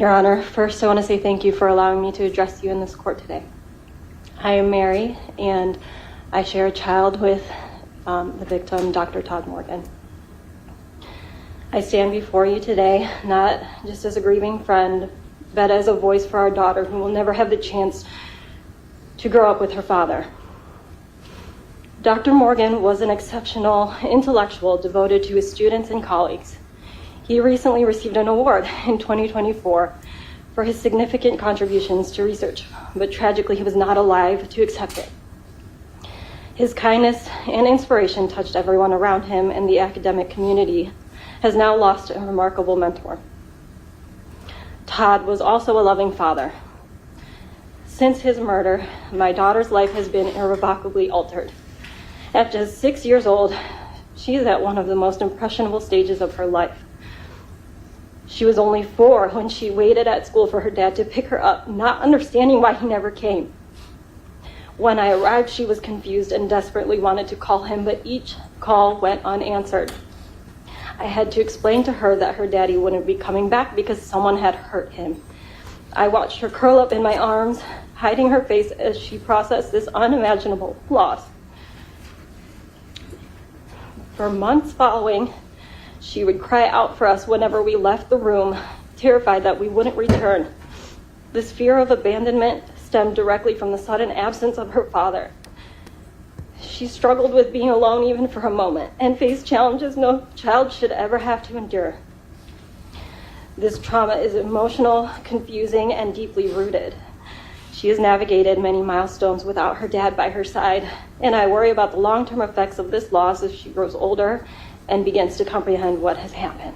Your Honor, first I want to say thank you for allowing me to address you in this court today. I am Mary, and I share a child with the victim, Dr. Todd Morgan. I stand before you today not just as a grieving friend, but as a voice for our daughter who will never have the chance to grow up with her father. Dr. Morgan was an exceptional intellectual devoted to his students and colleagues. He recently received an award in 2024 for his significant contributions to research, but tragically he was not alive to accept it. His kindness and inspiration touched everyone around him, and the academic community has now lost a remarkable mentor. Todd was also a loving father. Since his murder, my daughter's life has been irrevocably altered. At just 6 years old, she is at one of the most impressionable stages of her life. She was only 4 when she waited at school for her dad to pick her up, not understanding why he never came. When I arrived, she was confused and desperately wanted to call him, but each call went unanswered. I had to explain to her that her daddy wouldn't be coming back because someone had hurt him. I watched her curl up in my arms, hiding her face as she processed this unimaginable loss. For months following, she would cry out for us whenever we left the room, terrified that we wouldn't return. This fear of abandonment stemmed directly from the sudden absence of her father. She struggled with being alone even for a moment and faced challenges no child should ever have to endure. This trauma is emotional, confusing, and deeply rooted. She has navigated many milestones without her dad by her side, and I worry about the long-term effects of this loss as she grows older and begins to comprehend what has happened.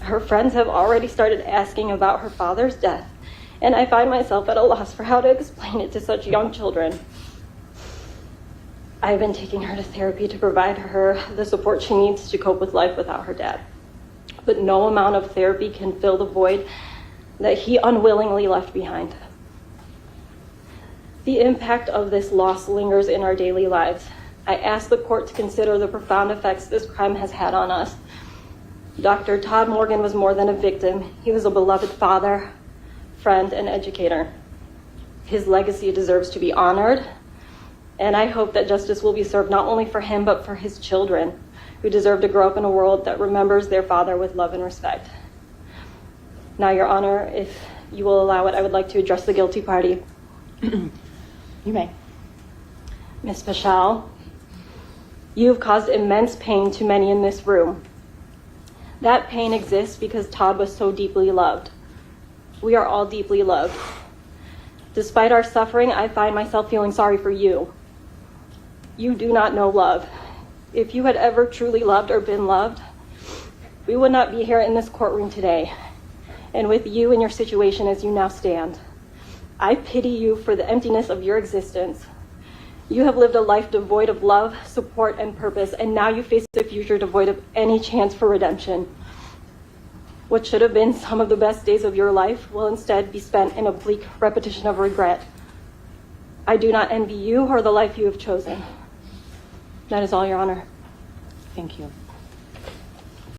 Her friends have already started asking about her father's death, and I find myself at a loss for how to explain it to such young children. I've been taking her to therapy to provide her the support she needs to cope with life without her dad. But no amount of therapy can fill the void that he unwillingly left behind. The impact of this loss lingers in our daily lives. I ask the court to consider the profound effects this crime has had on us. Dr. Todd Morgan was more than a victim. He was a beloved father, friend, and educator. His legacy deserves to be honored, and I hope that justice will be served not only for him, but for his children, who deserve to grow up in a world that remembers their father with love and respect. Now, Your Honor, if you will allow it, I would like to address the guilty party. You may. Ms. Paschal, you have caused immense pain to many in this room. That pain exists because Todd was so deeply loved. We are all deeply loved. Despite our suffering, I find myself feeling sorry for you. You do not know love. If you had ever truly loved or been loved, we would not be here in this courtroom today, and with you in your situation as you now stand. I pity you for the emptiness of your existence. You have lived a life devoid of love, support, and purpose, and now you face a future devoid of any chance for redemption. What should have been some of the best days of your life will instead be spent in a bleak repetition of regret. I do not envy you or the life you have chosen. That is all, Your Honor. Thank you.